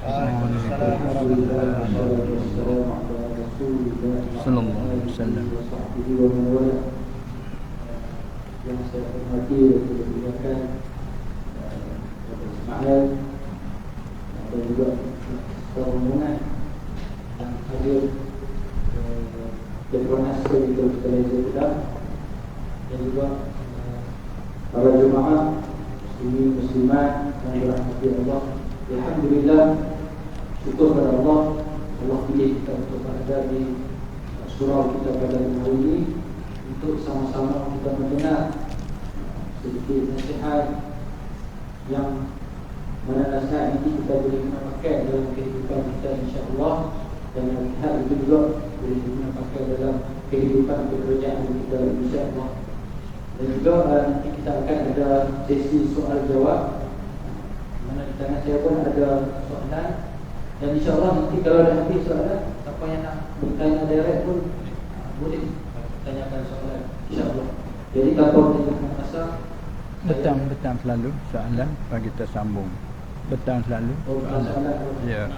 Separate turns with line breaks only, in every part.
Waalaikumsalam warahmatullahi wabarakatuh. Sallallahu alaihi wasallam. Yang saya hormati dan dimuliakan Ismail dan juga rombongan yang hadir Petronas Service Kedah dan juga para jemaah muslimin muslimat yang dirahmati Allah. Alhamdulillah, syukur kepada Allah, Allah pilih kita untuk berada di surau kita pada hari ini untuk sama-sama kita mendengar sedikit nasihat yang mana nasihat ini kita boleh guna pakai dalam kehidupan kita insya-Allah, dan nasihat itu juga boleh guna pakai dalam kehidupan pekerjaan kita insya-Allah. Dan juga nanti kita akan ada sesi soal jawab, mana di tangan saya pun ada soalan, dan insya-Allah nanti kalau dah habis soalan, siapa yang nak bertanya direct pun boleh tanyakan soalan insya-Allah. Jadi tanpa meninggalkan masa,
Betang selalu soalan bagi kita sambung. Betang selalu soalan. Ya.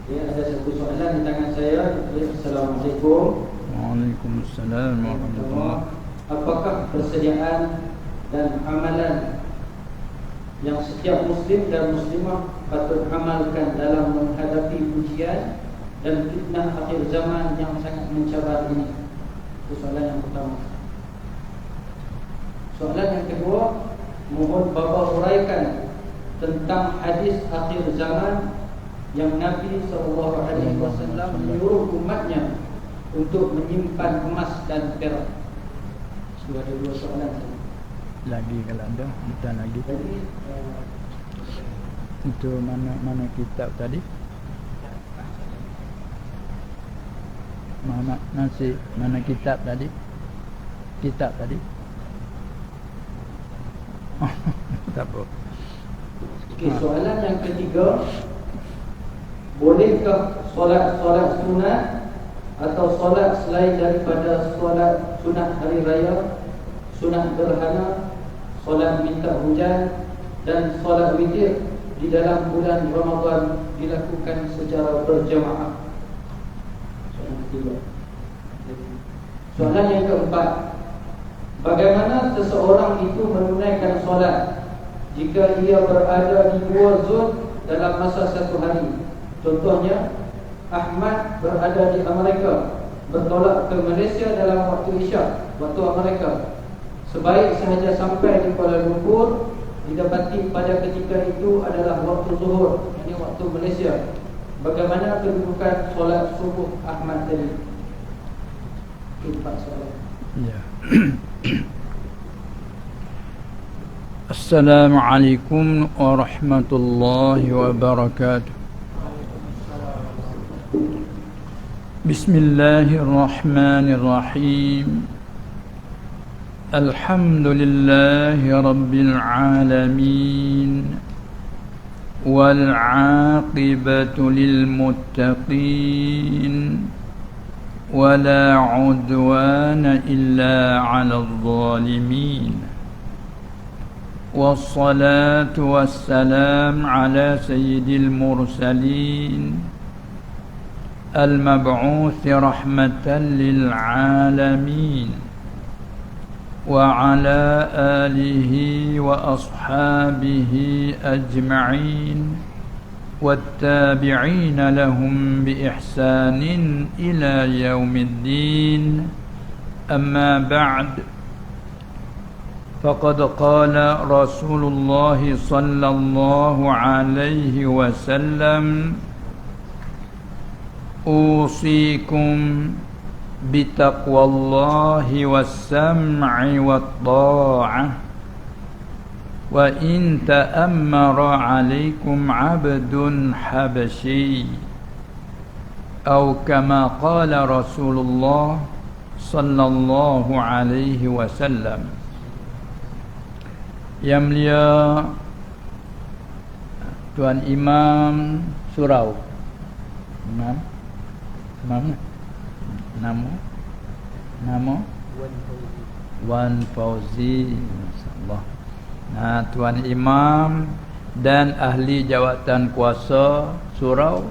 Ya, ada satu soalan di tangan saya. Assalamualaikum.
Waalaikumsalam warahmatullahi.
Apakah persediaan dan amalan yang setiap muslim dan muslimah patut amalkan dalam menghadapi ujian dan fitnah akhir zaman yang sangat mencabar ini? Itu soalan yang pertama. Soalan yang kedua, mohon Bapa uraikan tentang hadis akhir zaman yang Nabi SAW menyuruh umatnya untuk menyimpan emas dan perak. Sudah ada dua soalan
lagi kalau ada, kita lagi.
Jadi
itu mana kitab tadi? Mana kitab tadi? Kitab tadi? Tak apa.
Okey, soalan yang ketiga, bolehkah solat sunat atau solat selain daripada solat sunat hari raya, sunat gerhana, solat minta hujan dan solat witir di dalam bulan Ramadan dilakukan secara berjamaah? Soalan ketiga. Soalan yang keempat, bagaimana seseorang itu menunaikan solat jika ia berada di dua zon dalam masa satu hari? Contohnya, Ahmad berada di Amerika, bertolak ke Malaysia dalam waktu Isyak, waktu Amerika. Sebaik sahaja sampai di Kuala Lumpur, didapati pada ketika itu adalah waktu zuhur, yakni waktu Malaysia. Bagaimana kedudukan solat subuh Ahmad tadi? Empat soalan.
Ya. Assalamualaikum warahmatullahi wabarakatuh. Bismillahirrahmanirrahim. Alhamdulillahi rabbil alamin. Wal 'aqibatu lil muttaqin. Wala 'udwana illa 'alal zalimin. Wassalatu wassalam ala sayyidil mursalin المبعوث رحمة للعالمين وعلى آله وأصحابه أجمعين والتابعين لهم بإحسان إلى يوم الدين. أما بعد، فقد قال رسول الله صلى الله عليه وسلم: أوصيكم بتقوى الله والسمع والطاعة وإن تأمر عليكم عبد حبشي أو كما قال رسول الله صلى الله عليه وسلم. Yang mulia Tuan Imam Surau, nama Wan Fauzi, masyaallah. Tuan Imam dan ahli jawatan kuasa surau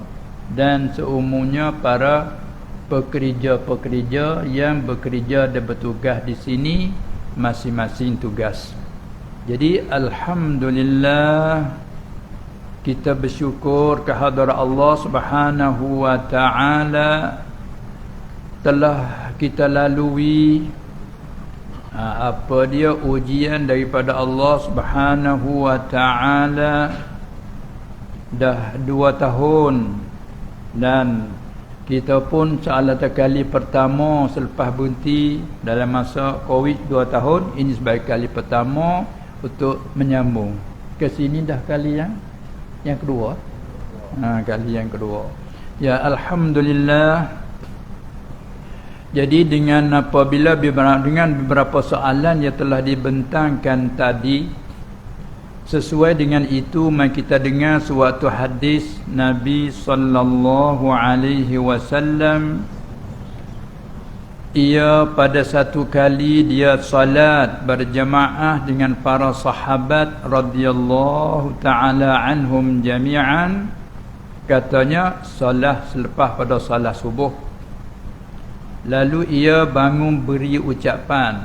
dan seumumnya para pekerja-pekerja yang bekerja dan bertugas di sini masing-masing tugas. Jadi alhamdulillah kita bersyukur kehadrat Allah Subhanahu wa taala telah kita lalui apa dia ujian daripada Allah Subhanahu wa taala dah 2 tahun, dan kita pun salah kali pertama selepas berhenti dalam masa Covid 2 tahun ini sebagai kali pertama untuk menyambung ke sini dah kali yang kedua. Kali yang kedua. Ya alhamdulillah. Jadi dengan beberapa soalan yang telah dibentangkan tadi, sesuai dengan itu mari kita dengar suatu hadis Nabi sallallahu alaihi wasallam. Ia pada satu kali dia salat berjamaah dengan para sahabat radhiyallahu taala anhum jami'an. Katanya salat selepas pada salat subuh. Lalu ia bangun beri ucapan,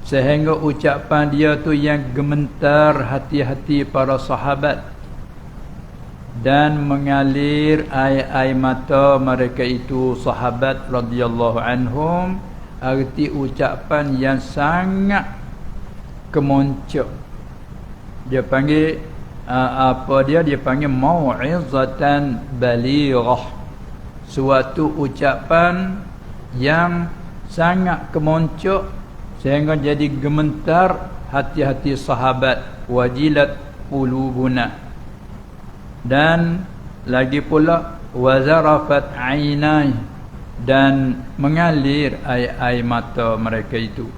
sehingga ucapan dia tu yang gemetar hati-hati para sahabat dan mengalir air-air mata mereka itu sahabat radhiyallahu anhum. Arti ucapan yang sangat kemoncok. Dia panggil dia panggil mau'izatan balighah. Suatu ucapan yang sangat kemoncok sehingga jadi gemetar hati-hati sahabat. Wajilat qulubuna. Dan lagi pula wazarafat ainai, dan mengalir air-air mata mereka itu.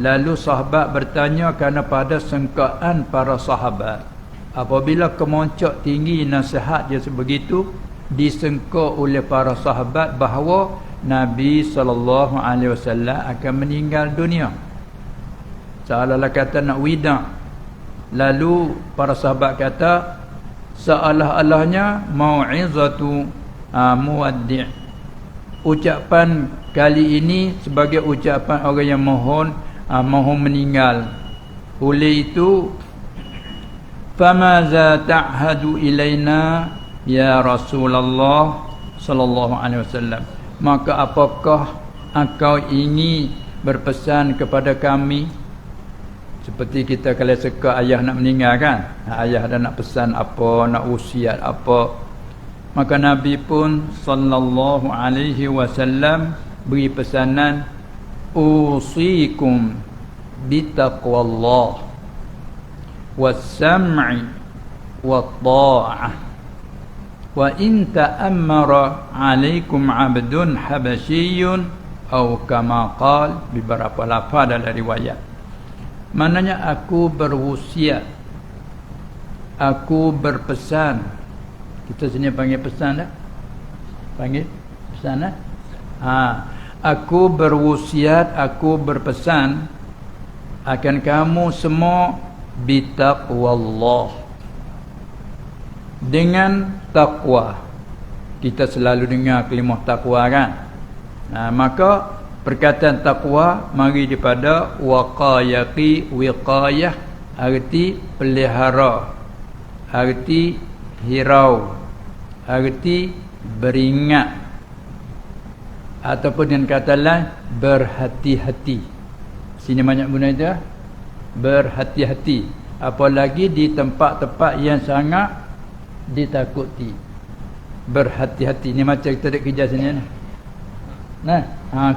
Lalu sahabat bertanya kerana pada sangkaan para sahabat, apabila kemoncok tinggi nasihat dia sebegitu, disangka oleh para sahabat bahawa Nabi sallallahu alaihi wasallam akan meninggal dunia, seolah-olah kata nak wida. Lalu para sahabat kata seolah-olahnya mau'izatu muwaddi'. Ucapan kali ini sebagai ucapan orang yang mohon meninggal. Oleh itu, famaza ta'hadu ilaina ya Rasulullah sallallahu alaihi wasallam, maka apakah engkau ingin berpesan kepada kami? Seperti kita kalau seka ayah nak meninggal kan, ayah dah nak pesan apa, nak wasiat apa, maka Nabi pun sallallahu alaihi wasallam beri pesanan, usikum bitaqwallah was-sam'i wat-tha'ah wa in ta'ammara 'alaikum 'abdun habasyiyun atau kama qala, beberapa lafaz dalam riwayat. Maknanya aku berwasiat, aku berpesan. Kita sini panggil pesan dah? Panggil pesan dah? Aku berwasiat, aku berpesan akan kamu semua bitaqwallah, dengan takwa. Kita selalu dengar kalimah takwa kan. Maka perkataan takwa mari daripada waqayaqi, wiqayah, arti pelihara, arti hirau, arti beringat, ataupun dengan kata lain berhati-hati. Sini banyak guna itu, berhati-hati, apalagi di tempat-tempat yang sangat ditakuti. Berhati-hati ni macam kita dek kerja sini ni.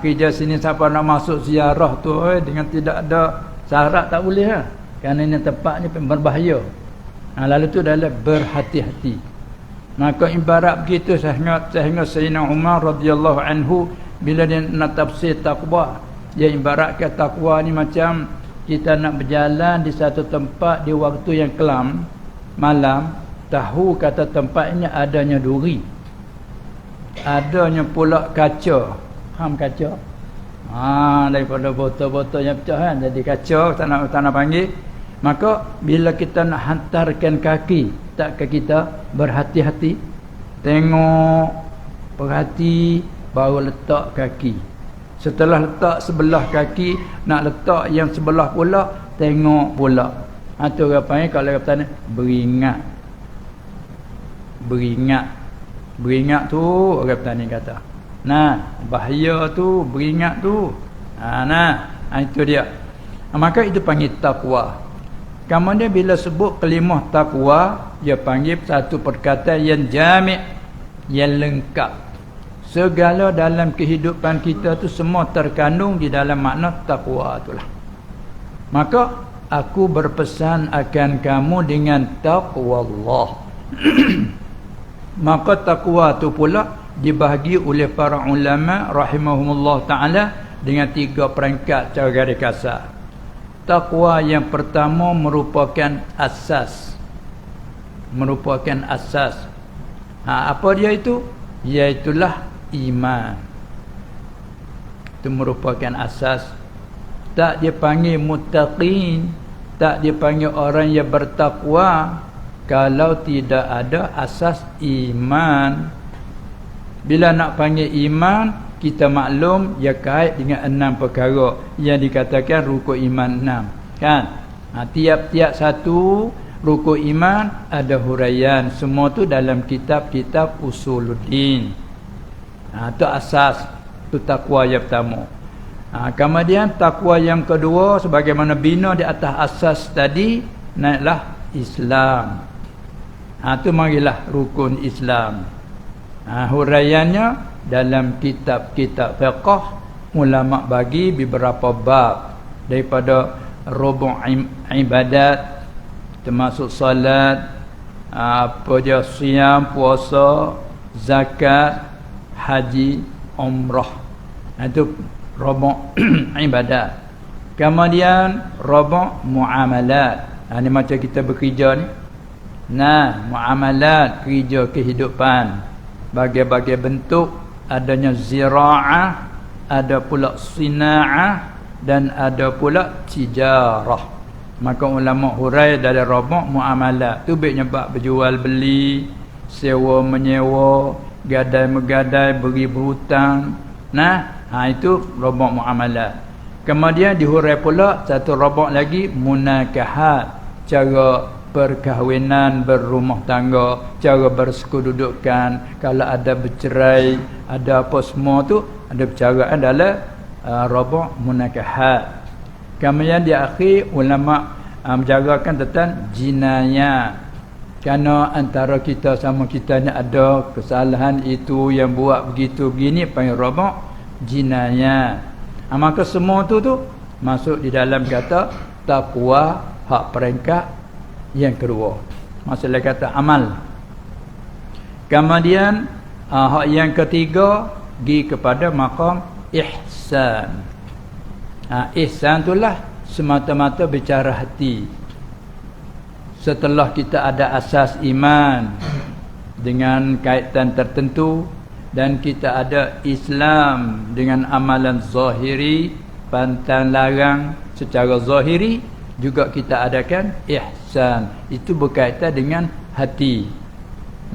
Kerja sini siapa nak masuk ziarah tu dengan tidak ada syarat tak boleh kerana ini tempat ni berbahaya. Lalu tu adalah berhati-hati. Maka ibarat begitu sehingga Sayyidina Umar radhiyallahu anhu bila dia nak tafsir takwa, dia ibaratkan takwa ni macam kita nak berjalan di satu tempat di waktu yang kelam malam, tahu kata tempat ini adanya duri, adanya pula kaca, kaca. Daripada botol-botol yang pecah kan, jadi kacau, tak nak panggil. Maka bila kita nak hantarkan kaki, takkah kita berhati-hati? Tengok, perhati, baru letak kaki. Setelah letak sebelah kaki, nak letak yang sebelah pula, tengok pula. Itu orang panggil, kalau orang kata beringat. Beringat tu orang petani kata. Bahaya tu beringat tu. Itu dia. Maka itu panggil takwa. Kemudian bila sebut kalimah takwa, dia panggil satu perkataan yang jami', yang lengkap. Segala dalam kehidupan kita tu semua terkandung di dalam makna takwa itulah. Maka aku berpesan akan kamu dengan taqwa Allah. Maka takwa tu pula dibahagi oleh para ulama rahimahumullah ta'ala dengan 3 peringkat cara garis kasar. Takwa yang pertama merupakan asas. Apa dia itu? Iaitulah iman. Itu merupakan asas. Tak dia panggil muttaqin, tak dia panggil orang yang bertakwa kalau tidak ada asas iman. Bila nak panggil iman, kita maklum ia kait dengan 6 perkara yang dikatakan rukun iman 6 kan. Tiap-tiap satu rukun iman ada huraian. Semua tu dalam kitab-kitab usuluddin. Itu asas, itu takwa yang pertama. Kemudian takwa yang kedua, sebagaimana bina di atas asas tadi, naiklah Islam. Itu marilah rukun Islam. Huraiannya dalam kitab-kitab fiqh, ulama bagi beberapa bab, daripada rubu' ibadat termasuk salat, apa dia, siam, puasa, zakat, haji, umrah. Itu rubu' ibadat. Kemudian rubu' muamalat. Ini macam kita bekerja ni. Muamalat, kerja kehidupan, bagai-bagai bentuk. Adanya zira'ah, ada pula sina'ah, dan ada pula tijarah. Maka ulama hurai dari rubu' muamalat tu baiknya bab berjual beli, sewa menyewa, gadai megadai, beri berhutang. Itu rubu' muamalat. Kemudian dihurai pula satu rubu' lagi, munakahat, cara perkahwinan, berumah tangga, cara bersekududukan, kalau ada bercerai, ada apa semua tu, ada percaraan dalam rubu' munakahat. Kemudian di akhir ulama menjarakan tentang jinayat. Kerana antara kita sama kita ni ada kesalahan itu, yang buat begitu begini, panggil rubu' jinayat. Maka semua tu masuk di dalam kata takwa, hak peringkat yang kedua. Masalah kata amal. Kemudian hak yang ketiga, pergi kepada maqam ihsan. Ihsan itulah semata-mata bicara hati. Setelah kita ada asas iman dengan kaitan tertentu, dan kita ada Islam dengan amalan zahiri, pantang larang secara zahiri, juga kita adakan ihsan. Itu berkaitan dengan hati.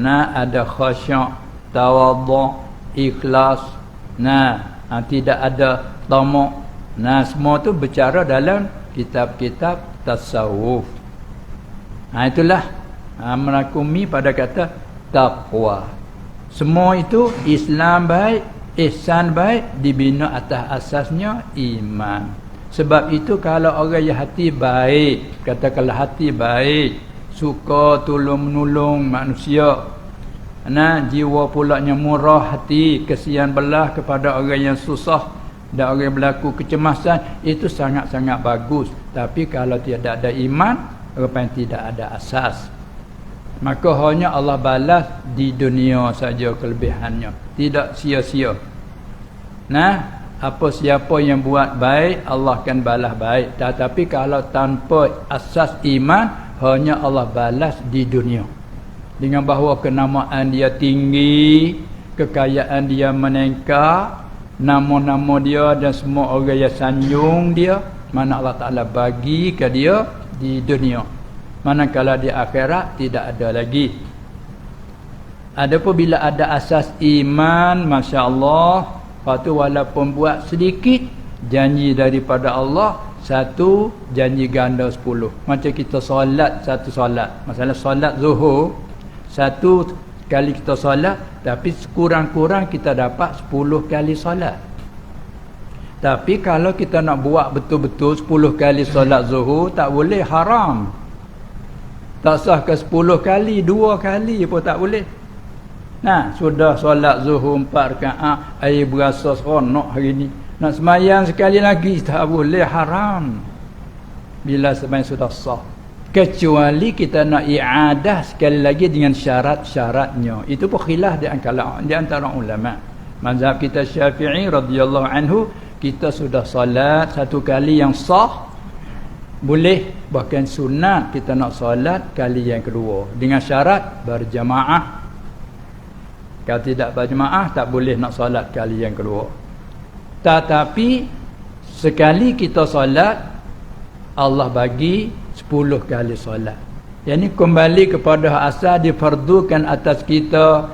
Ada khasyuk, tawadhu', ikhlas. Tidak ada tamak. Semua tu bercara dalam kitab-kitab tasawuf. Itulah merakumi pada kata taqwa. Semua itu Islam baik, ihsan baik, dibina atas asasnya iman. Sebab itu kalau orang yang hati baik, katakanlah hati baik, suka tolong-menolong manusia, jiwa pulaknya murah hati, kesian belah kepada orang yang susah dan orang yang berlaku kecemasan, itu sangat-sangat bagus. Tapi kalau tidak ada iman, orang tidak ada asas, maka hanya Allah balas di dunia saja kelebihannya, tidak sia-sia. Apa siapa yang buat baik, Allah akan balas baik. Tetapi kalau tanpa asas iman, hanya Allah balas di dunia, dengan bahawa kenamaan dia tinggi, kekayaan dia meningkat, nama-nama dia dan semua orang yang sanjung dia, mana Allah Ta'ala bagi ke dia di dunia. Manakala di akhirat tidak ada lagi. Adapun bila ada asas iman, masya-Allah, lepas tu walaupun buat sedikit, janji daripada Allah, satu janji ganda 10. Macam kita solat satu solat. Masalah solat zuhur, satu kali kita solat, tapi sekurang-kurang kita dapat 10 kali solat. Tapi kalau kita nak buat betul-betul 10 kali solat zuhur, tak boleh, haram. Tak sah ke 10 kali, 2 kali pun tak boleh. Nah, sudah solat zuhur 4 rakaat, air berasa seronok hari ni. Nak semayang sekali lagi tak boleh, haram. Bila semayang sudah sah. Kecuali kita nak i'adah sekali lagi dengan syarat-syaratnya. Itu pun khilaf di antara ulama. Mazhab kita Syafi'i radhiyallahu anhu, kita sudah solat satu kali yang sah, boleh, bahkan sunat kita nak solat kali yang kedua dengan syarat berjamaah. Kalau tidak berjamaah tak boleh nak solat kali yang kedua. Tetapi sekali kita solat, Allah bagi 10 kali solat. Yang ini kembali kepada asal difardukan atas kita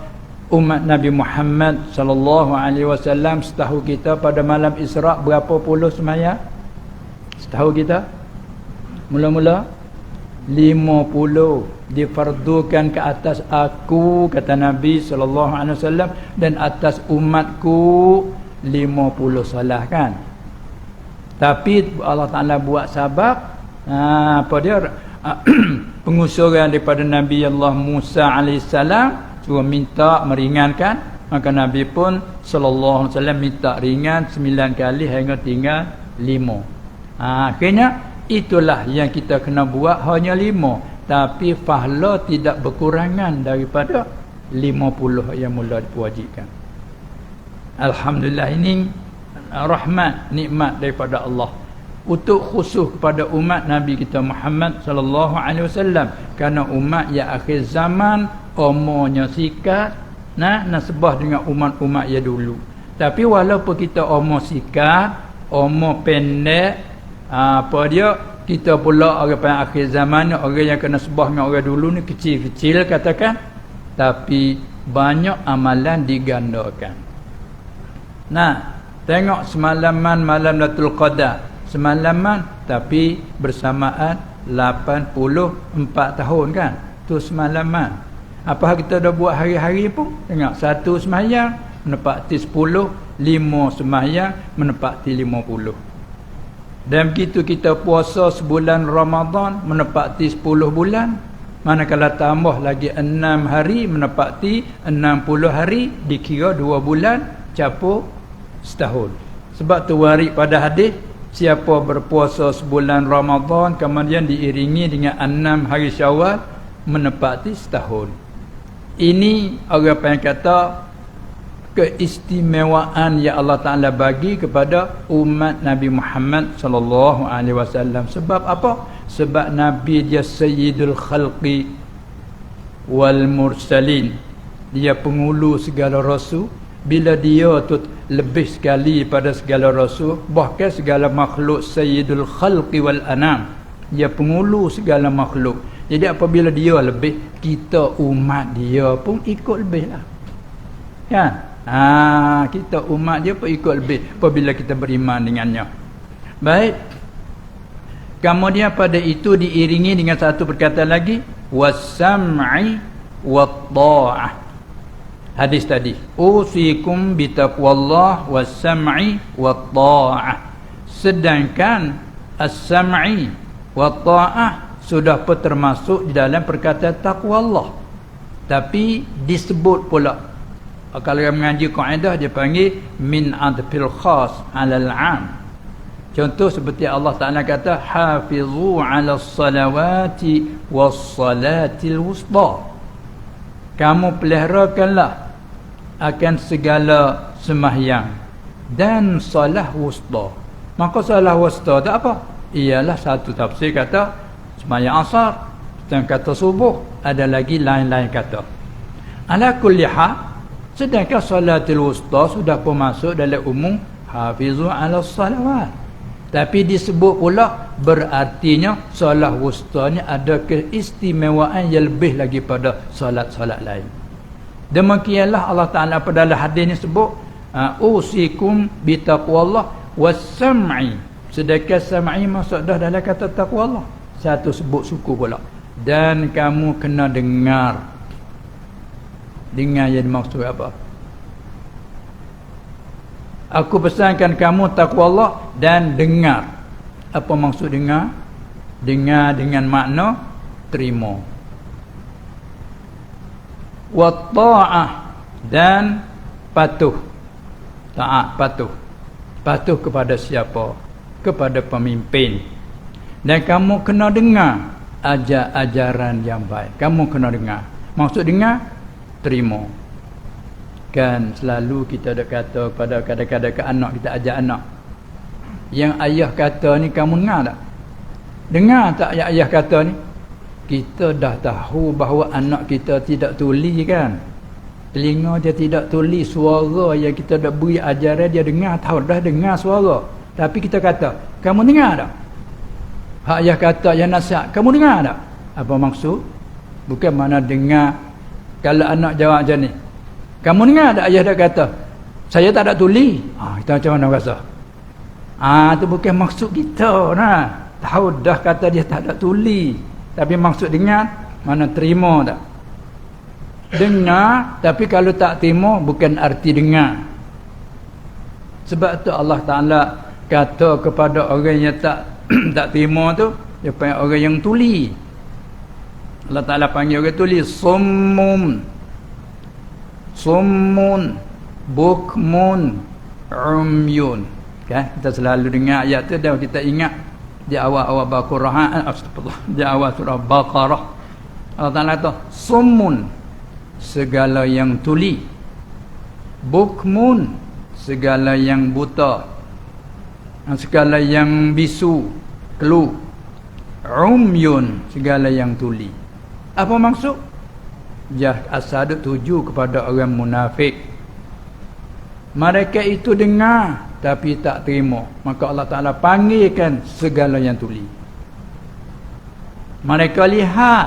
umat Nabi Muhammad sallallahu alaihi wasallam. Setahu kita pada malam Isra' berapa puluh sembahyang? Setahu kita mula-mula 50 difardukan ke atas aku, kata Nabi sallallahu alaihi wasallam, dan atas umatku 50 salah kan. Tapi Allah Taala buat sebab apa dia pengusuran daripada Nabi Allah Musa alaihissalam suruh minta meringankan, maka Nabi pun sallallahu alaihi wasallam minta ringan 9 kali hingga tinggal 5. Akhirnya itulah yang kita kena buat, hanya 5, tapi pahala tidak berkurangan daripada 50 yang mula diwajibkan. Alhamdulillah, ini rahmat, nikmat daripada Allah untuk khusus kepada umat Nabi kita Muhammad sallallahu alaihi wasallam, kerana umat yang akhir zaman umurnya sikat nasbah dengan umat-umat yang dulu. Tapi walaupun kita umur sikat, umur pendek, kita pula orang pada akhir zaman, orang yang kena sebah dengan orang dulu ni kecil-kecil katakan, tapi banyak amalan digandakan. Tengok semalaman malam Lailatul Qadar, semalaman tapi bersamaan 84 tahun kan, tu semalaman. Apa kita dah buat hari-hari pun, tengok satu sembahyang menepati 10, 5 sembahyang menepati 50. Dan begitu kita puasa sebulan Ramadan menepati 10 bulan, manakala tambah lagi 6 hari menepati 60 hari, dikira 2 bulan capur setahun. Sebab tu warid pada hadis, siapa berpuasa sebulan Ramadan kemudian diiringi dengan 6 hari Syawal menepati setahun. Ini orang yang kata keistimewaan yang Allah Taala bagi kepada umat Nabi Muhammad sallallahu alaihi wasallam. Sebab apa? Sebab Nabi dia sayyidul khalqi wal mursalin. Dia pengulu segala rasul. Bila dia tu lebih sekali pada segala rasul, bahkan segala makhluk, sayyidul khalqi wal anam, dia pengulu segala makhluk. Jadi apabila dia lebih, kita umat dia pun ikut lebih lah kan. Kita umat dia pun ikut lebih apabila kita beriman dengannya. Baik, kemudian pada itu diiringi dengan satu perkataan lagi, was-sam'i wat-tha'ah. Hadis tadi, usikum bitaqwallah was-sam'i wat-tha'ah. Sedangkan as-sam'i wat-tha'ah sudah pun termasuk di dalam perkataan taqwa Allah, tapi disebut pula. Kalau yang mengaji kaedah dia panggil min adfil khas 'alal 'am. Contoh seperti Allah Taala kata hafizu 'alas salawati was salatil wusta. Kamu peliharakanlah akan segala sembahyang dan salah wusta. Maka salah wusta tak apa? Ialah satu tafsir kata sembahyang asar, dan kata subuh, ada lagi lain-lain kata. Ala kulli hal, Sedangkan salatul wusta sudah pun masuk dalam umum hafizu ala salawat. Tapi disebut pula berartinya solat wusta ni ada keistimewaan yang lebih lagi pada solat-solat lain. Demikianlah Allah Ta'ala pada dalam hadis ni sebut usikum bitaqwallah was-sam'i. Sedangkan sam'i maksud dah dalam kata taqwa Allah. Satu sebut suku pula. Dan kamu kena dengar. Dengar yang dimaksud apa? Aku pesankan kamu taqwa Allah dan dengar. Apa maksud dengar? Dengar dengan makna terima. Wa ta'ah dan patuh. Taat, patuh. Patuh kepada siapa? Kepada pemimpin. Dan kamu kena dengar ajaran yang baik. Kamu kena dengar. Maksud dengar, terima. Kan selalu kita ada kata pada kadang-kadang ke anak, kita ajak anak, yang ayah kata ni kamu dengar tak? Dengar tak yang ayah kata ni? Kita dah tahu bahawa anak kita tidak tuli kan, telinga dia tidak tuli, suara yang kita dah beri ajaran dia dengar, tahu dah dengar suara. Tapi kita kata, kamu dengar tak? Hak ayah kata yang nasihat, kamu dengar tak? Apa maksud? Bukan mana dengar. Kalau anak jawab macam ni, kamu dengar tak ayah dah kata saya tak ada tuli? Kita macam mana rasa? Itu bukan maksud kita nah. Tahu dah kata dia tak ada tuli, tapi maksud dengar mana terima tak? Dengar, tapi kalau tak terima bukan arti dengar. Sebab tu Allah Ta'ala kata kepada orang yang tak tak terima tu, dia panggil orang yang tuli. Allah Ta'ala panggil orang tuli summun bukmun umyun. Kan kita selalu dengar ayat tu dan kita ingat di awal-awal Baqarah, di awal surah Baqarah Allah Ta'ala kata summun, segala yang tuli, bukmun, segala yang buta, segala yang bisu, kelu, umyun, segala yang tuli. Apa maksud? Asal tuju kepada orang munafik. Mereka itu dengar tapi tak terima, maka Allah Ta'ala panggilkan segala yang tuli. Mereka lihat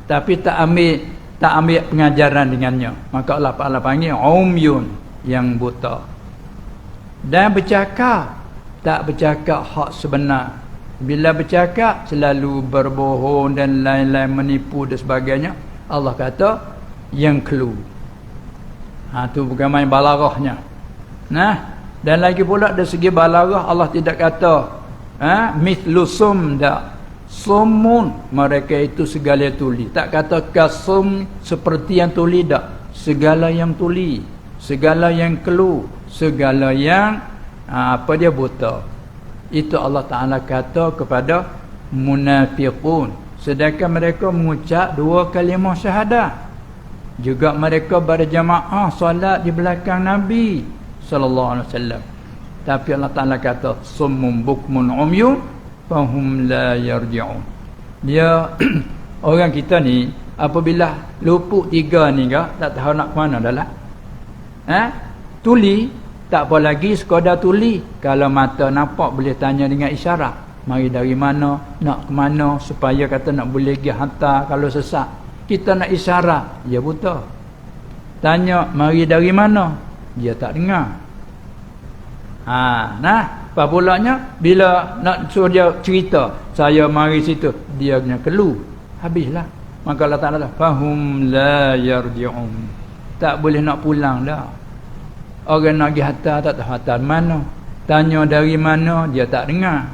tapi tak ambil pengajaran dengannya, maka Allah Ta'ala panggil umyun, yang buta. Dan bercakap, tak bercakap hak sebenar. Bila bercakap selalu berbohong dan lain-lain, menipu dan sebagainya. Allah kata yang kelu. Tu bukan main balarahnya. Dan lagi pula dari segi balarah Allah tidak kata mithlu sum, tak. Sumun, mereka itu segala tuli. Tak kata kasum seperti yang tuli, tak. Segala yang tuli, segala yang kelu, segala yang dia buta. Itu Allah Ta'ala kata kepada munafiqun. Sedangkan mereka mengucap dua kalimah syahadah. Juga mereka berjamaah solat di belakang Nabi sallallahu alaihi wasallam. Tapi Allah Ta'ala kata summum bukmun umyun fahum la yarji'un. Dia orang kita ni apabila luput tiga ni tak tahu nak ke mana dah lah. Tuli tak apa lagi sekadar tuli. Kalau mata nampak boleh tanya dengan isyarat. Mari dari mana, nak ke mana, supaya kata nak boleh pergi hantar kalau sesak. Kita nak isyarat, dia buta. Tanya mari dari mana, dia tak dengar. Apa pulanya bila nak suruh dia cerita, saya mari situ, dia punya kelu. Habislah. Maka Allah Ta'ala fahum la yarji'un. Tak boleh nak pulang dah. Orang nak pergi hantar tak tahu hantar mana. Tanya dari mana, dia tak dengar.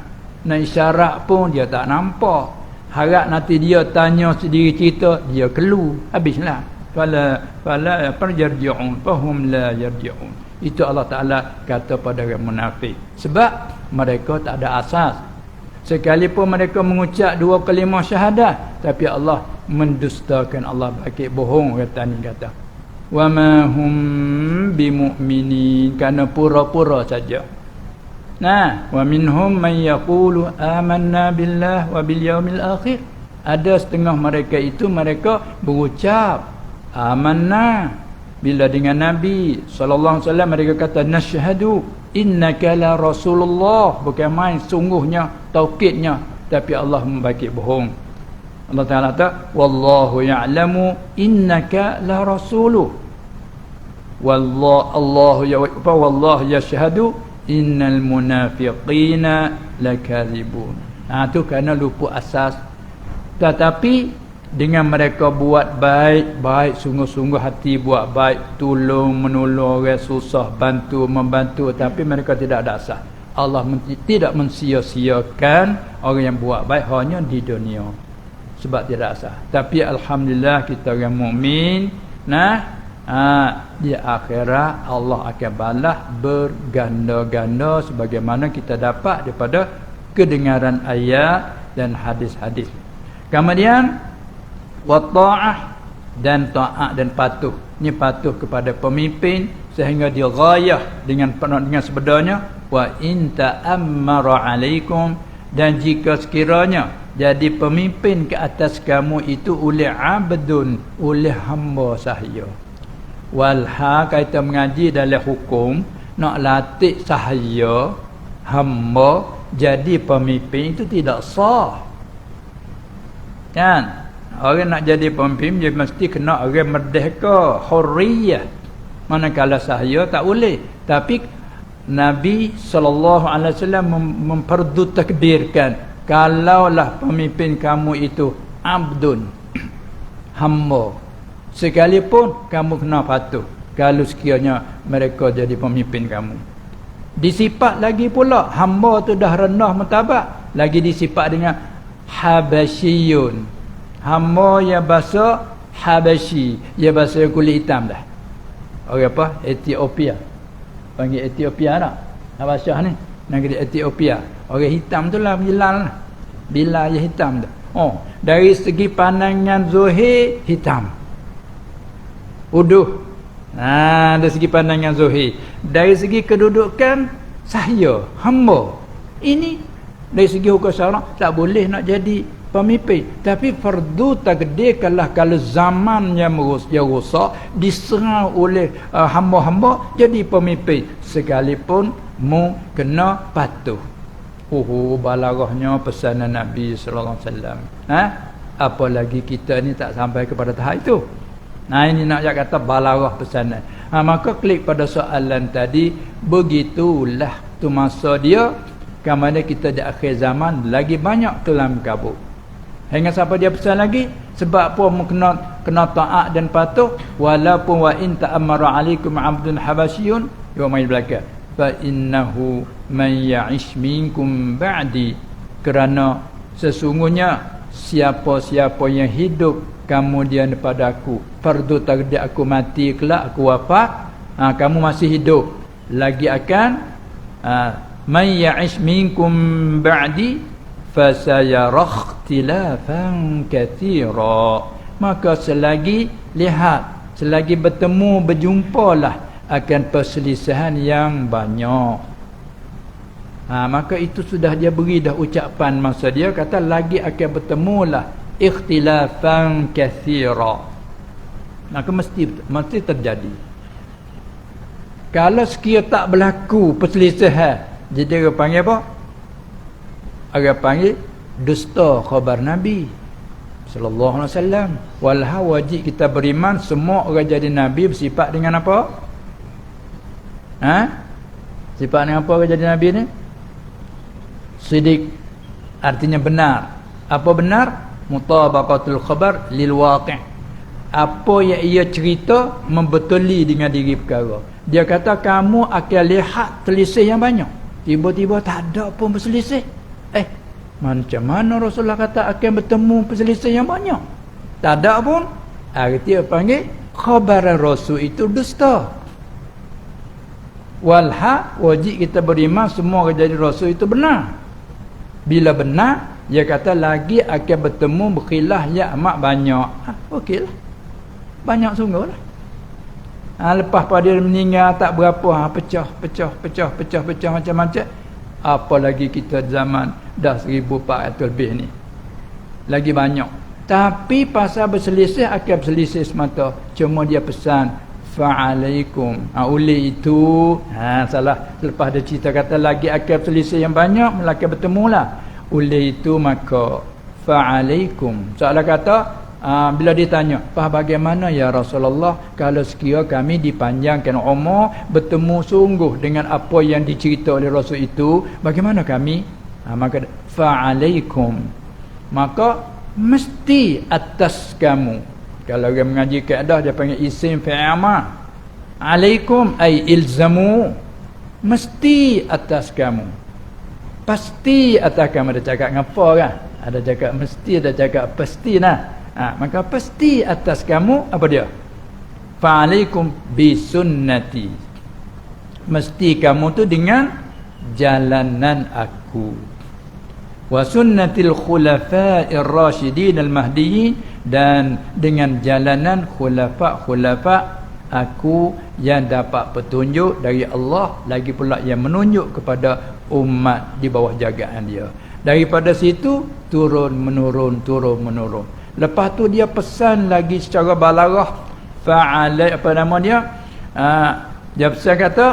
Nak isyarat pun dia tak nampak. Harap nanti dia tanya sendiri cerita, dia kelu. Habislah. Fala yarji'un fahum la yarji'un. Itu Allah Ta'ala kata pada orang munafik. Sebab mereka tak ada asas. Sekalipun mereka mengucap dua kalimah syahadah, tapi Allah mendustakan, Allah bagi bohong kata ni kata. Wa ma hum bimu'minin, kerana pura-pura saja. Wa minhum man yaqulu amanna billah wa bil yaumil akhir. Ada setengah mereka itu mereka berucap amanna, Bila dengan Nabi sallallahu alaihi wasallam mereka kata nasyhadu innaka la rasulullah, bukan main sungguhnya taukidnya, tapi Allah membagi bohong. Allah Taala kata wallahu ya'lamu innaka la rasuluh wallahu yashhadu innal munafiqina lakadzibun. Tu kerana lupa asas. Tetapi dengan mereka buat baik sungguh-sungguh hati buat baik, tolong menolong orang susah, membantu, tapi mereka tidak ada asas. Allah tidak mensia-siakan orang yang buat baik hanya di dunia sebab tidak asas. Tapi alhamdulillah kita orang mukmin, di akhirat Allah akan balas berganda-ganda sebagaimana kita dapat daripada kedengaran ayat dan hadis-hadis. Kemudian wa ta'ah, dan taat dan patuh. Ini patuh kepada pemimpin sehingga dia ghayah dengan sebenarnya wa in ta'ammara alaikum, dan jika sekiranya jadi pemimpin ke atas kamu itu oleh abdun, oleh hamba sahaya. Walha kita mengaji dalam hukum nak latih sahaya hamba jadi pemimpin itu tidak sah. Kan? Orang nak jadi pemimpin dia mesti kena orang merdeka, hurriyah. Manakala sahaya tak boleh. Tapi Nabi SAW memperdu takdirkan, kalaulah pemimpin kamu itu abdun, hamba, sekalipun kamu kena patuh kalau sekiranya mereka jadi pemimpin kamu. Disifat lagi pula hamba tu dah rendah martabat, lagi disifat dengan habasyiyun. Hamba yang bahasa Habasyi, yang bahasa kulit hitam dah. Orang apa? Ethiopia. Panggil Ethiopia tak? Habasya ni, negeri Ethiopia. Orang hitam tu lah Bilal. Bilal yang hitam tu. Dari segi pandangan Zuhir hitam. Uduh. Dari segi pandangan Zuhir. Dari segi kedudukan sahaya, hamba. Ini dari segi hukum syarak tak boleh nak jadi pemimpin, tapi fardu takdir kalau zaman yang rosak diserang oleh hamba-hamba jadi pemimpin, sekalipun mu kena patuh. Balarahnya pesanan Nabi sallallahu alaihi wasallam. Apalagi kita ni tak sampai kepada tahap itu. Ini nak kata balarah pesanan. Maka klik pada soalan tadi, begitulah tu masa dia, kamana kita di akhir zaman lagi banyak kelam kabut. Hingga siapa dia pesan lagi? Sebab apa kena taat dan patuh, walaupun wa in ta'ammara alaikum 'abdun habasyun, wa mai belaka fa innahu man ya'ish minkum ba'di, kerana sesungguhnya siapa-siapa yang hidup kemudian daripada aku, fardu takdir aku mati kelak, aku wafat, kamu masih hidup lagi akan man ya'ish minkum ba'di fasayara ikhtilafan katsira, maka selagi bertemu berjumpalah akan perselisihan yang banyak. Maka itu sudah dia beri dah ucapan masa dia kata lagi akan bertemulah ikhtilafan katsira. Maka mesti terjadi. Kalau sekiranya tak berlaku perselisihan, jadi dia panggil apa? Orang panggil dusta khabar Nabi sallallahu alaihi wasallam. Walha wajib kita beriman semua orang jadi nabi bersifat dengan apa? Sifat dengan apa orang jadi nabi ni? Sidik, artinya benar. Apa benar? Mutabaqatul khabar lil waqi'. Apa yang ia cerita membetuli dengan diri perkara. Dia kata kamu akan lihat selisih yang banyak. Tiba-tiba tak ada pun berselisih. Macam mana Rasulullah kata akan bertemu perselisihan yang banyak? Tak ada pun. Artinya panggil khabar Rasul itu dusta. Walha wajib kita beriman semua orang jadi Rasul itu benar. Bila benar, dia kata lagi akan bertemu berkhilaf yang amat banyak. Okeylah. Banyak sungguh lah. Lepas pada dia meninggal tak berapa, pecah macam-macam. Apalagi kita zaman dah 1400 lebih ni, lagi banyak. Tapi pasal berselisih akan berselisih semata. Cuma dia pesan fa'alaikum. Oleh itu, salah. Selepas dia cerita kata lagi akan selisih yang banyak, melakukan bertemulah. Oleh itu maka fa'alaikum. Soalan kata, bila ditanya, bagaimana ya Rasulullah kalau sekiranya kami dipanjangkan umur, bertemu sungguh dengan apa yang dicerita oleh Rasul itu, bagaimana kami? Maka fa'alaikum. Maka mesti atas kamu. Kalau orang mengaji kaedah dia panggil isim fi'il amr. Alaikum ay ilzamu. Mesti atas kamu. Pasti atas kamu. Ada cakap ngapa kan? Ada cakap mesti, ada cakap pasti nah. Maka pasti atas kamu apa dia? Fa'alaikum bisunnati. Mesti kamu tu dengan jalanan aku. Wa sunnatil khulafa'ir rasyidin al-mahdiyyin, dan dengan jalanan khulafa' aku yang dapat petunjuk dari Allah, lagi pula yang menunjuk kepada umat di bawah jagaan dia. Daripada situ turun menurun. Lepas tu dia pesan lagi secara balarah, fa'ala apa nama dia? Dia pesan kata,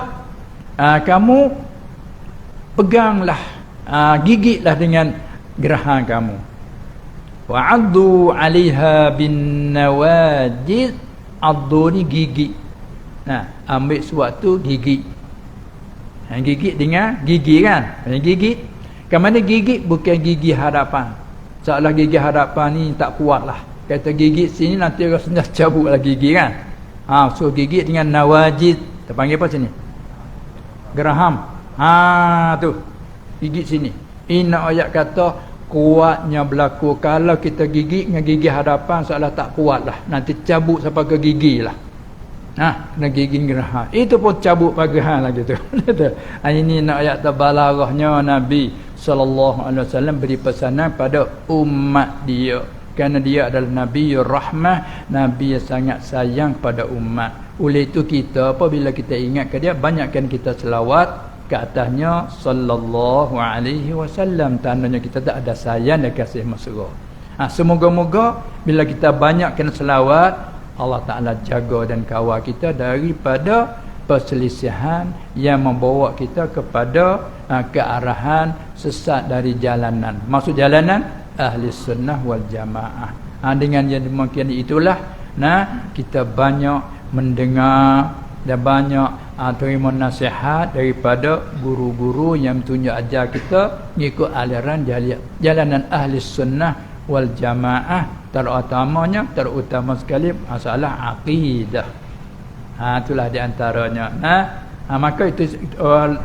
kamu peganglah, gigitlah dengan geraham kamu. Wa'addu 'alaiha bin nawajid. Addu ni gigit. Ambil suatu gigit. Gigit dengan gigi kan? Gigit. Ke mana gigit? Bukan gigi hadapan. Seolah gigi hadapan ni tak kuat lah. Kata gigit sini nanti rasanya cabut lah gigi kan? So gigit dengan nawajid. Kita panggil apa sini? Geraham. Tu. Gigit sini. Ini ayat kata kuatnya berlaku kalau kita gigit dengan gigi hadapan, seolah tak kuat lah, nanti cabut sampai ke gigi lah. Kena gigi geraham, itu pun cabut pagahan lagi tu. Ini nak ayat terbalarahnya Nabi SAW beri pesanan pada umat dia, kerana dia adalah Nabi Rahmah, Nabi yang sangat sayang pada umat. Oleh itu kita apabila kita ingat ke dia, banyakkan kita selawat ke atasnya sallallahu alaihi wasallam, tandanya kita tak ada sayang dan kasih mesra. Semoga-moga bila kita banyakkan selawat, Allah Ta'ala jaga dan kawal kita daripada perselisihan yang membawa kita kepada kearahan sesat dari jalanan. Maksud jalanan ahli sunnah wal jamaah. Dengan yang demikian itulah kita banyak mendengar dan banyak terima nasihat daripada guru-guru yang tunjuk ajar kita mengikut aliran jalanan ahli sunnah wal jamaah, terutama sekali masalah akidah. Itulah di antaranya. Maka itu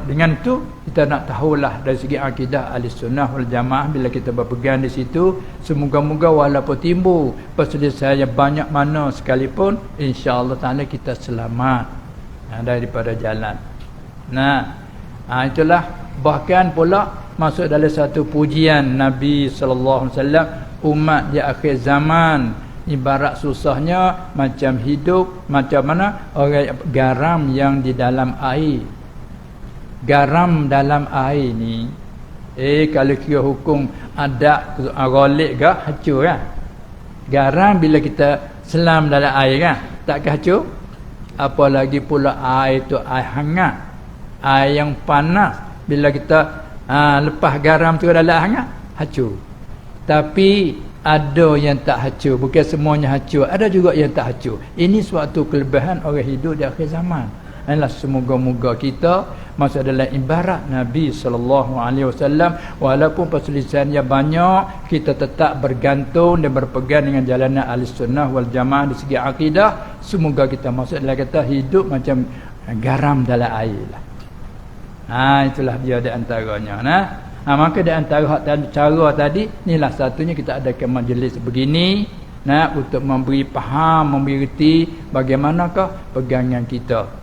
dengan itu kita nak tahulah dari segi akidah ahli sunnah wal jamaah. Bila kita berpegang di situ, semoga-moga walaupun timbul perselisihan banyak mana sekalipun, insya-Allah taala kita selamat daripada jalan. Itulah bahkan pula masuk dalam satu pujian Nabi sallallahu alaihi wasallam, umat di akhir zaman ibarat susahnya macam hidup macam mana orang garam yang di dalam air. Garam dalam air ni kalau kira hukum ada ghalib ke hancur kan? Garam bila kita selam dalam air kan, takkan hancur? Apalagi pula air tu air hangat, air yang panas, bila kita lepas garam tu dalam hangat, hancur. Tapi ada yang tak hancur, bukan semuanya hancur, ada juga yang tak hancur. Ini suatu kelebihan orang hidup di akhir zaman. Semoga-moga kita masuk dalam ibarat Nabi SAW, walaupun perselisihannya banyak, kita tetap bergantung dan berpegang dengan jalanan Ahlussunnah wal Jamaah di segi akidah. Semoga kita masuk dalam kata hidup macam garam dalam air lah. Itulah dia di antaranya. Maka di antara cara tadi, inilah satunya kita adakan majlis begini, untuk memberi faham, memberi reti bagaimanakah pegangan kita.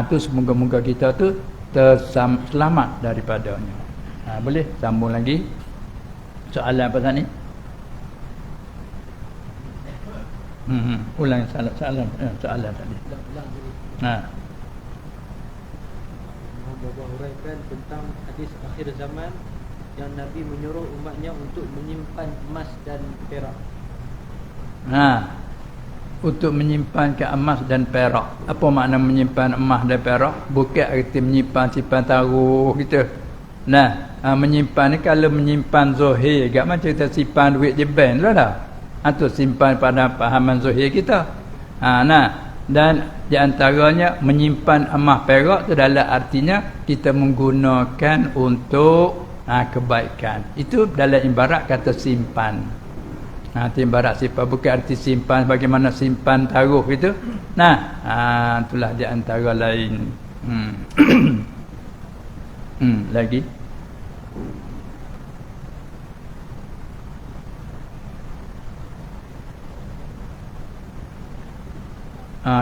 Tu semoga-moga kita tu terselamat daripadanya. Boleh sambung lagi soalan apa tadi? Ulang soalan tadi.
Bapak huraikan tentang hadis akhir zaman yang Nabi menyuruh umatnya untuk menyimpan emas dan perak.
untuk menyimpankan emas dan perak. Apa makna menyimpan emas dan perak? Bukan arti menyimpan simpan taruh gitu. Nah, menyimpan ni kalau menyimpan zahir, gak macam kita simpan duit di bank lah dah. Atau simpan pada pahaman zahir kita. Nah, dan di antaranya menyimpan emas perak tu dalam artinya kita menggunakan untuk kebaikan. Itu dalam ibarat kata simpan. Ibarat simpan bukan arti simpan bagaimana simpan taruh gitu. Nah, itulah di antara lain. Lagi.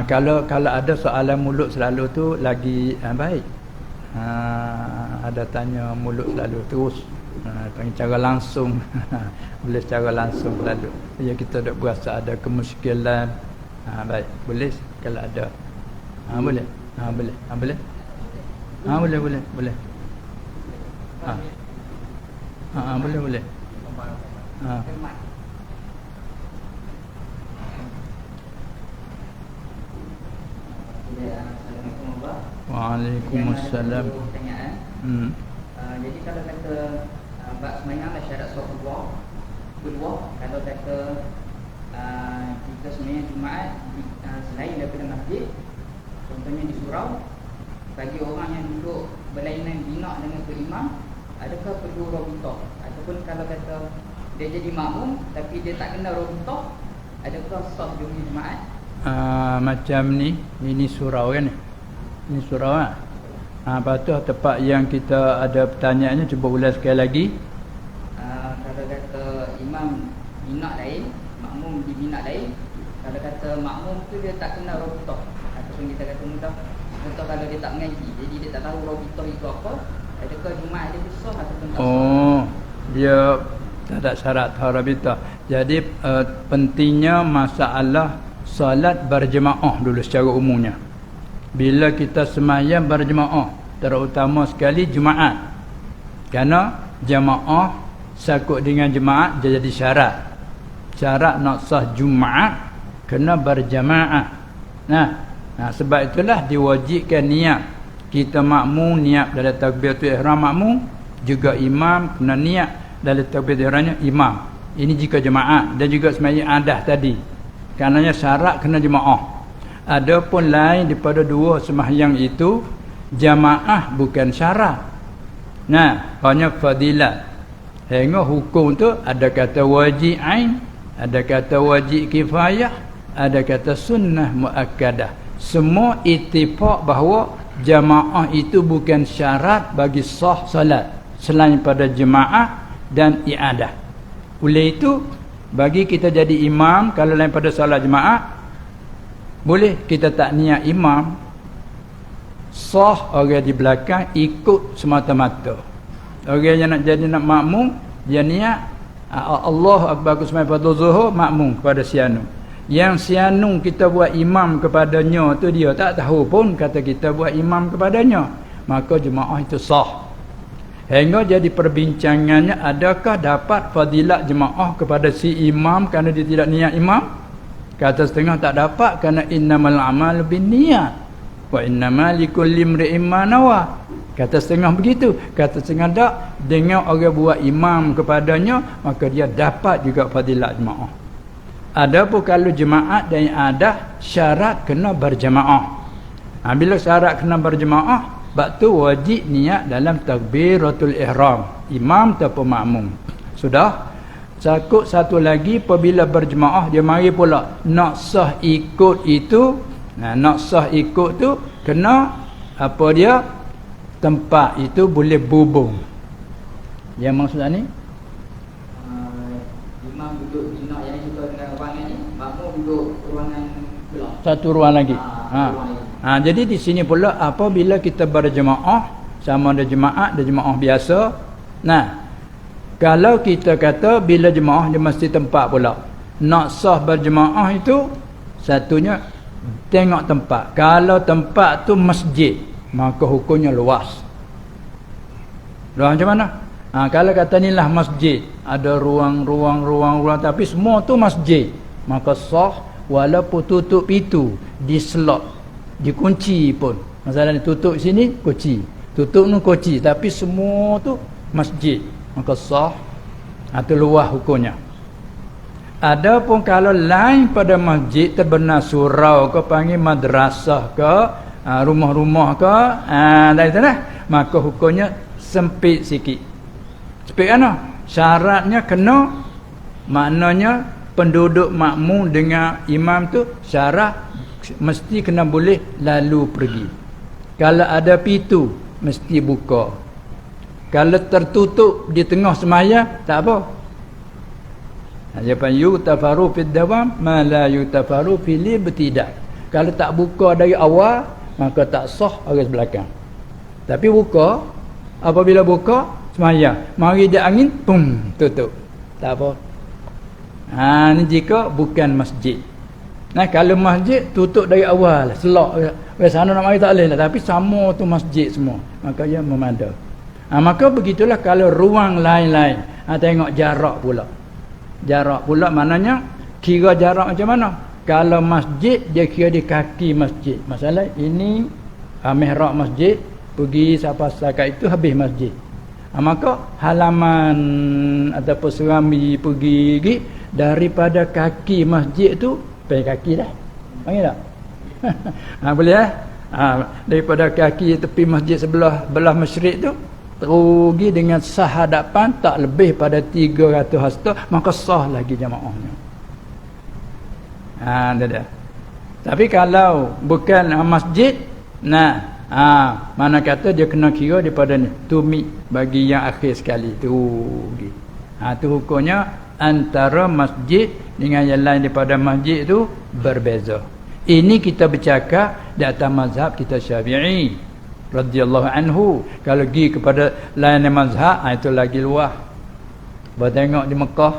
Kalau ada soalan mulut selalu tu lagi baik. Ada tanya mulut selalu terus. Panggil cara langsung. Boleh secara langsung selalu. Ya kita tak berasa ada kemuskilan. Baik, boleh kalau ada. Boleh. Boleh. Boleh. Boleh. Boleh. Boleh. Waalaikumsalam.
Pertanyaan. Jadi kalau kata bab sembahyang ada syarat solat kedua, kalau kata kita sembahyang Jumaat selain daripada masjid, contohnya di surau, bagi orang yang duduk berlainan bina dengan imam, adakah perlu rabitah? Ataupun kalau kata dia jadi makmum tapi dia tak kena rabitah, adakah sah dia punya Jumaat?
Macam ni, ini surau kan? Ini surau lah. Lepas tu tempat yang kita ada pertanyaannya, cuba ulas sekali lagi.
Kalau kata imam bina lain, makmum di bina lain. Kalau kata makmum tu dia tak kena rabitah, ataupun kita kata mudah, contoh kalau dia tak mengaji, jadi dia tak tahu rabitah itu apa, adakah Jumaat dia sah ataupun tak sah?
Dia tak ada syarat tahu rabitah. Jadi pentingnya masalah solat berjemaah dulu secara umumnya. Bila kita sembahyang berjemaah, terutama sekali Jumaat. Kerana jemaah sakut dengan jemaat dia jadi syarat. Syarat nak sah Jumaat kena berjemaah. Nah, sebab itulah diwajibkan niat. Kita makmum niat dalam takbiratul ihram makmum, juga imam kena niat dalam takbiratul ihramnya imam. Ini jika jemaat dan juga sembahyang adah tadi. Karenanya syarat kena jemaah. Adapun lain daripada dua sembahyang itu, jamaah bukan syarat. Nah, hanya fadilat. Hingga hukum tu ada kata wajib ain, ada kata wajib kifayah, ada kata sunnah muakkadah. Semua ittifaq bahawa jamaah itu bukan syarat bagi sah salat selain pada jemaah dan i'adah. Oleh itu, bagi kita jadi imam kalau lain pada salat jemaah, boleh kita tak niat imam, sah orang di belakang ikut semata-mata. Orang yang nak jadi nak makmum, dia niat Allah Akbar sembahyang pada zuhur, makmum kepada sianu. Yang sianu kita buat imam kepadanya tu dia tak tahu pun kata kita buat imam kepadanya, maka jemaah itu sah. Hingga jadi perbincangannya, adakah dapat fadilat jemaah kepada si imam kerana dia tidak niat imam? Kata setengah tak dapat kerana innamal a'malu binniyat wa innamal likulli imri'in ma nawa. Kata setengah begitu, kata setengah tak, dengan orang buat imam kepadanya maka dia dapat juga fadilat jemaah. Adapun kalau jemaat dan ada syarat kena berjemaah. Bila syarat kena berjemaah, bab tu wajib niat dalam takbiratul ihram, imam ataupun makmum. Sudah. Sakut satu lagi, apabila berjemaah dia mari pula nak sah ikut itu. Nak sah ikut tu kena apa dia, tempat itu boleh bubung. Yang maksudnya ni
imam duduk bina yang juga dengan ruangan ni, makmum duduk ruangan pula.
Satu ruang lagi. Jadi di sini pula apabila kita berjemaah, sama ada jemaat dan jemaah biasa. Nah, kalau kita kata bila jemaah dia mesti tempat pula. Nak sah berjemaah itu satunya tengok tempat. Kalau tempat tu masjid, maka hukumnya luas. Luas macam mana? Kalau kata ni lah masjid, ada ruang tapi semua tu masjid, maka sah walaupun tutup pintu, diselok, dikunci pun. Masalahnya tutup sini kunci, tutup nu kunci, tapi semua tu masjid, maka sah. Itu luah hukumnya. Adapun kalau lain pada masjid, terbenar surau ke, panggil madrasah ke, rumah-rumah ke, dari sana, maka hukumnya sempit sikit. Sempit mana? Syaratnya kena, maknanya penduduk makmum dengan imam tu syarat mesti kena boleh lalu pergi. Kalau ada pintu mesti buka. Kalau tertutup di tengah semaya tak apa. Jawapan yutafaru fid dawam ma la yutafaru fil ibtida. Kalau tak buka dari awal maka tak sah orang belakang. Tapi buka, apabila buka semaya, mari dia angin, pum, tutup. Tak apa. Ni jika bukan masjid. Nah, kalau masjid tutup dari awal, selok. Sana nak mari tak boleh lah, tapi sama tu masjid semua. Maka ia memandai. Maka begitulah kalau ruang lain-lain. Tengok jarak pula. Jarak pula maknanya kira jarak macam mana? Kalau masjid dia kira di kaki masjid. Masalah ini mihrab masjid, pergi sampai setakat itu habis masjid. Maka halaman ataupun serambi pergi daripada kaki masjid tu pergi kaki dah. Panggil tak? Boleh daripada kaki tepi masjid belah masyrik tu terugi dengan sah hadapan tak lebih pada 300 hasta, maka sah lagi jamaahnya. Dah. Tapi kalau bukan masjid, mana kata dia kena kira daripada ni tumi bagi yang akhir sekali tu. Tu hukumnya antara masjid dengan yang lain daripada masjid tu berbeza. Ini kita bercakap di atas mazhab kita Syafi'i radhiyallahu anhu. Kalau pergi kepada lain mazhab, itu lagi luah. Bawa tengok di Mekah,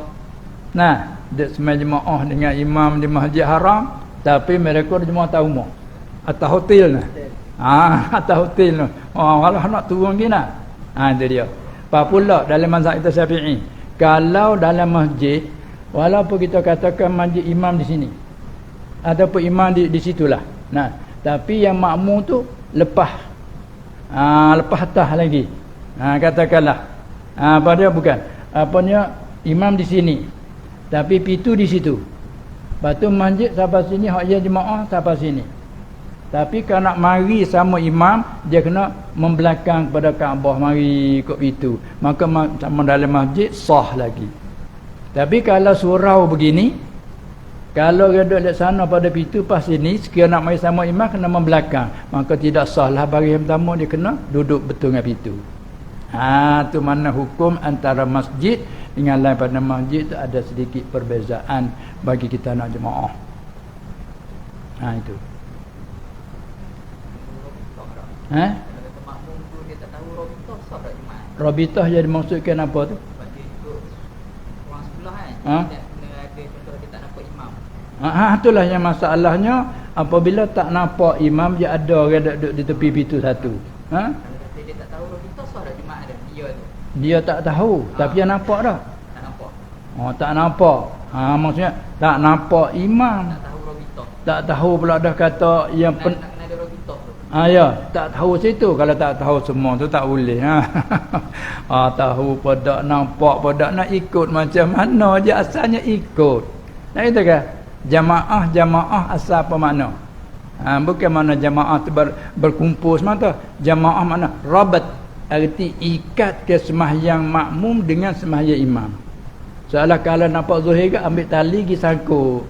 dia semai jemaah dengan imam di Masjid Haram, tapi mereka jemaah tahu rumah atas hotel atas hotel kalau nak turun lagi itu dia. Apa pula dalam mazhab kita Syafi'i, kalau dalam masjid, walaupun kita katakan masjid imam di sini ataupun imam di situlah, tapi yang makmum tu lepas atas lagi, katakanlah apa dia bukan apanya imam di sini tapi pintu di situ, lepas tu masjid sampai sini, hak dia jemaah sampai sini. Tapi kalau nak mari sama imam, dia kena membelakang kepada Kaabah, mari ikut pintu, maka sama dalam masjid sah lagi. Tapi kalau surau begini, kalau dia duduk di sana pada pintu pas sini, sekiranya nak mari sama imam kena membelakang, maka tidak sah lah. Bagi yang pertama dia kena duduk betul dengan pintu. Tu mana hukum antara masjid dengan lain pada masjid tu ada sedikit perbezaan bagi kita nak jemaah. Itu.
Makmum tu dia tak tahu Robitah sah tak jemaah?
Robitah jadi maksudkan apa tu?
Bagi ikut orang sebelah dia kena ada contoh dia tak nampak imam.
Itulah yang masalahnya, apabila tak nampak imam, dia ada orang duduk di tepi pintu satu.
Kalau kata dia tak tahu Robitah sah tak jemaah dia tu?
Dia tak tahu, tapi dia nampak dah.
Tak nampak.
Tak nampak. Maksudnya tak nampak imam.
Tak tahu Robitah. Tak
tahu pula dah kata yang
kena ada Robitah tu.
Ya, tak tahu situ. Kalau tak tahu semua tu tak boleh. Tahu pada nampak pada nak ikut macam mana je, asalnya ikut. Nak kata kan? Jamaah asal apa makna? Bukan mana jamaah tu berkumpul semata. Jamaah makna rabat, arti ikat ke sembahyang makmum dengan sembahyang imam. Soalah kalau nampak zuhir ke, ambil tali pergi sakut.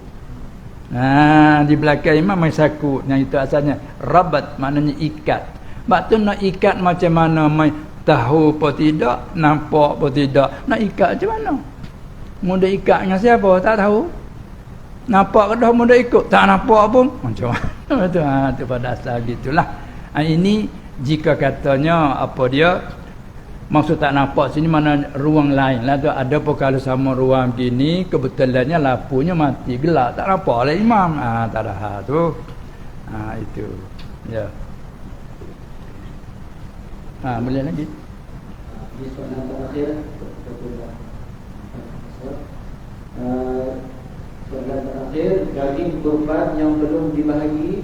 Di belakang imam main sakut. Yang itu asalnya rabat, maknanya ikat. Sebab tu nak ikat macam mana, main tahu apa tidak, nampak apa tidak, nak ikat macam mana? Mudah ikat dengan siapa? Tak tahu. Nampak ke dah mudah ikut, tak nampak pun macam mana? Itu pada asal gitulah. Ini jika katanya apa dia maksud tak nampak sini, mana ruang lain lah tu. Ada pun kalau sama ruang gini, kebetulannya lampunya mati, gelap, tak nampak oleh imam. Tak ada tu. Itu. Ya. Boleh lagi.
Ini soalan terakhir. Soalan terakhir, daging kurban yang belum dibahagi,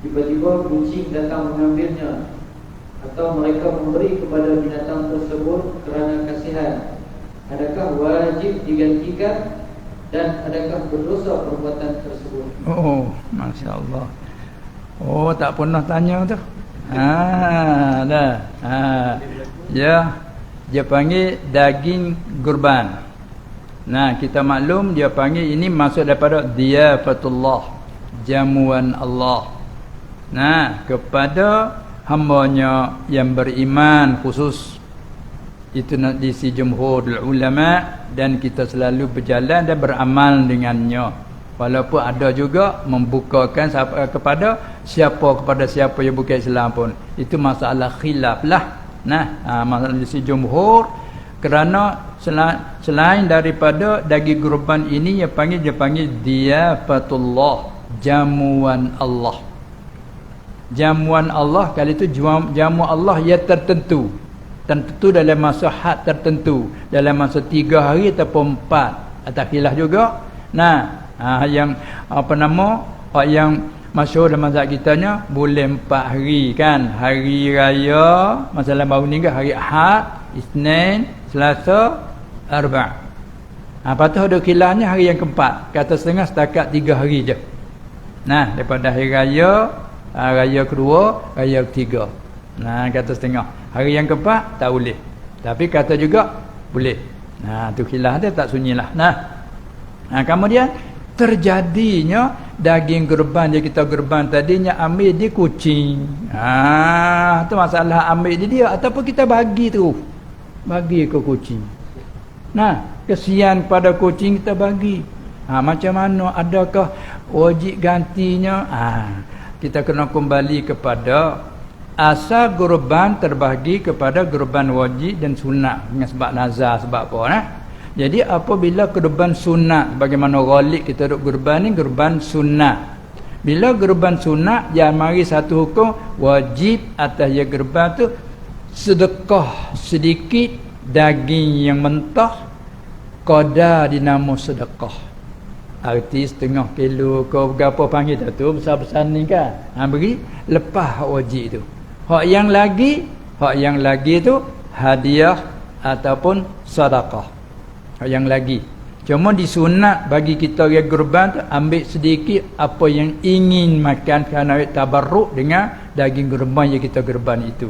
tiba-tiba kucing datang mengambilnya, atau mereka memberi kepada binatang tersebut kerana kasihan, adakah wajib digantikan dan adakah berdosa perbuatan tersebut?
Oh, Masya Allah. Oh, tak pernah tanya tu. Dah. Ya, dia panggil daging kurban. Nah, kita maklum dia panggil ini masuk daripada diyafatullah, jamuan Allah. Nah, kepada hambanya yang beriman khusus. Itu di si jumhur ulama, dan kita selalu berjalan dan beramal dengannya. Walaupun ada juga membukakan kepada siapa yang bukan Islam pun. Itu masalah khilaf lah. Nah, masalah di si jumhur, kerana selain daripada daging kurban ini dia panggil diyafatullah, jamuan Allah. Jamuan Allah kali itu jamu Allah yang tertentu dalam masa had tertentu, dalam masa 3 hari ataupun 4, atau khilaf juga. Nah, yang yang masyhur dalam mazhab kitanya boleh 4 hari kan. Hari raya masalah baru ni ke hari Ahad, Isnin, Selasa, Arba'. Patut ada khilafnya hari yang keempat, kata setengah setakat 3 hari je. Nah, daripada hari raya, raya kedua, raya ketiga. Nah, kata setengah. Hari yang keempat tak boleh. Tapi kata juga boleh. Nah, tu khilaf dia tak sunyilah. Nah, kemudian terjadinya daging kurban yang kita kurban tadinya ambil di kucing. Tu masalah ambil di dia ataupun kita bagi ke kucing. Nah, kesian pada kucing kita bagi. Macam mana, adakah wajib gantinya? Kita kena kembali kepada asal kurban terbahagi kepada kurban wajib dan sunat dengan sebab nazar, sebab apa nah? Jadi apabila kurban sunat, bagaimana ghalib kita duk kurban ni kurban sunat. Bila kurban sunat dia mari satu hukum wajib atas ya kurban tu sedekah sedikit daging yang mentah, qadar dinamo sedekah. Arti setengah kilo kau berapa panggil tu besar-besar ni kan. Beri lepas hak wajib tu. Hak yang lagi tu hadiah ataupun sedekah. Hak yang lagi. Cuma disunat bagi kita yang kurban tu ambil sedikit apa yang ingin makan kerana tabarruk dengan daging kurban yang kita kurban itu.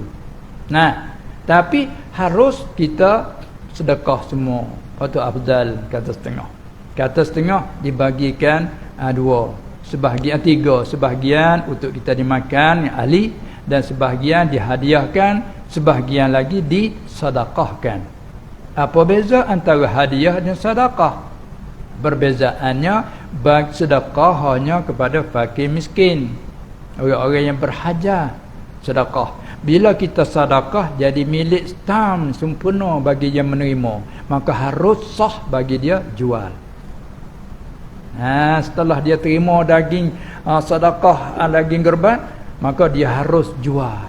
Nah, tapi harus kita sedekah semua. Itu afdal kata setengah. Kata setengah dibagikan 2. Sebahagian 3. Sebahagian untuk kita dimakan yang ahli, dan sebahagian dihadiahkan, sebahagian lagi disedekahkan. Apa beza antara hadiah dan sedekah? Perbezaannya sedekah hanya kepada fakir miskin, orang-orang yang berhajat. Sedekah, bila kita sedekah jadi milik tam sempurna bagi yang menerima, maka harus sah bagi dia jual. Setelah dia terima daging sedekah daging kurban, maka dia harus jual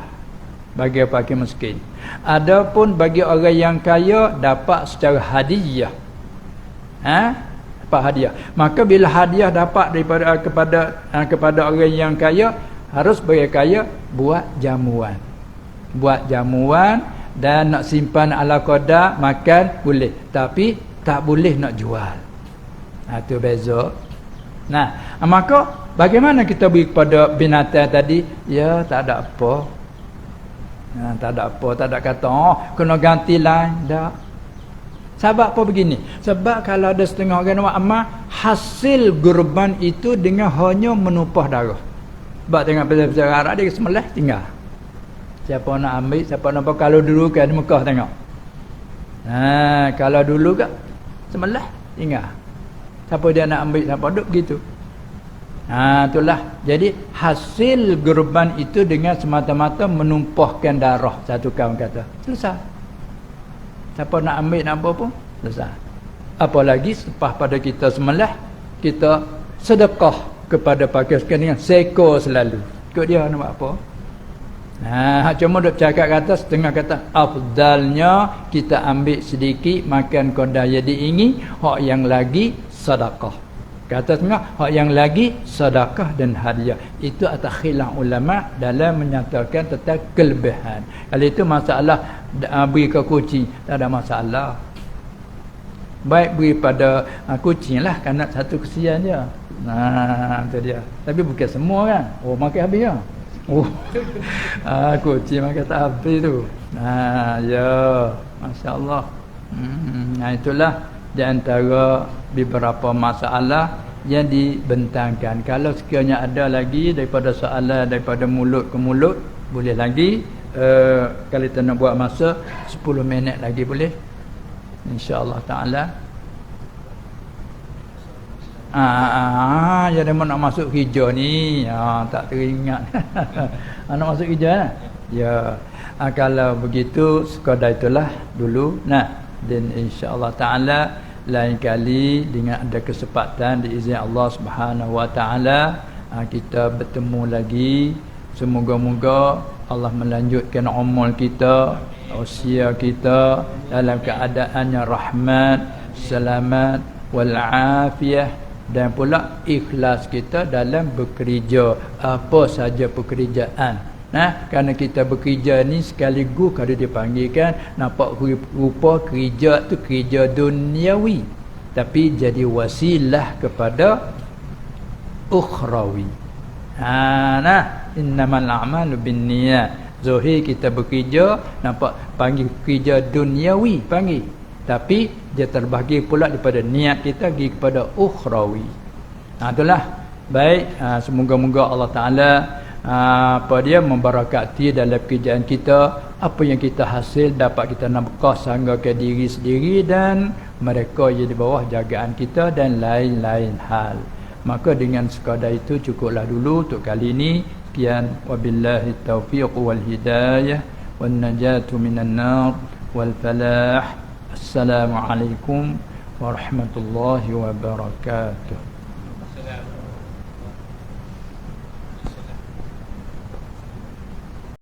bagi fakir miskin. Adapun bagi orang yang kaya dapat secara hadiah. Dapat hadiah. Maka bila hadiah dapat daripada kepada orang yang kaya, harus bagi kaya buat jamuan. Buat jamuan dan nak simpan ala qadar makan boleh, tapi tak boleh nak jual. Itu beza. Nah, maka bagaimana kita beri kepada binatang tadi? Ya, tak ada apa. Tak ada apa, tak ada kata kena ganti lain, tak. Sebab apa begini? Sebab kalau ada setengah orang nak amal, hasil kurban itu dengan hanya menumpah darah. Sebab tengok pasal Arab dia sembelih tinggal. Siapa nak ambil, siapa nak apa, kalau dulu kan di Mekah tengok. Kalau dulu kan sembelih tinggal. Siapa dia nak ambil, siapa duduk begitu. Itulah. Jadi hasil kurban itu dengan semata-mata menumpahkan darah, satu kaum kata. Selesai. Siapa nak ambil nak apa pun selesai. Apalagi selepas pada kita sembelih, kita sedekah kepada pakaian dengan seko selalu. Ikut dia nak buat apa? Cuma duk cakap kata setengah kata afdalnya kita ambil sedikit makan qadar yang diingin, hak yang lagi sedekah. Kata setengah hak yang lagi sedekah dan hadiah. Itu atas khilaf ulama dalam menyatakan tentang kelebihan. Kalau itu masalah beri ke kucing, tak ada masalah. Baik beri pada kucing lah, kerana satu kesian dia. Nah, itu dia. Tapi bukan semua kan. Oh, makan habis ya. Oh. Kucing makan tak habis tu. Nah, ya. Masya-Allah. Nah, itulah di antara beberapa masalah yang dibentangkan. Kalau sekiranya ada lagi daripada soalan daripada mulut ke mulut, boleh lagi. Kalau kita nak buat masa 10 minit lagi boleh, insya-Allah taala. Jadi nak masuk hijau ni, tak teringat. Nak masuk hijau lah. Ya. Kalau begitu sekadar itulah dulu. Nah, dan insya-Allah taala lain kali dengan ada kesempatan diizin Allah Subhanahu wa taala kita bertemu lagi. Semoga-moga Allah melanjutkan amal kita, usia kita dalam keadaan yang rahmat, selamat wal afiyah, dan pula ikhlas kita dalam bekerja apa saja pekerjaan. Nah, kerana kita bekerja ni sekaligus kalau dipanggilkan nampak rupa kerja tu kerja duniawi, tapi jadi wasilah kepada ukhrawi. Nah, innamal a'malu binniyat. Zahir kita bekerja nampak panggil kerja duniawi panggil, tapi dia terbahagi pula daripada niat kita pergi kepada ukhrawi. Itulah baik. Semoga-moga Allah Taala membarakati dalam pekerjaan kita. Apa yang kita hasil dapat kita nafkah sangga ke diri sendiri dan mereka yang di bawah jagaan kita dan lain-lain hal. Maka dengan sekadar itu cukuplah dulu untuk kali ini. Sekian, wabillahi taufiq wal hidayah wan najatu minan nar wal falah. Assalamualaikum warahmatullahi wabarakatuh.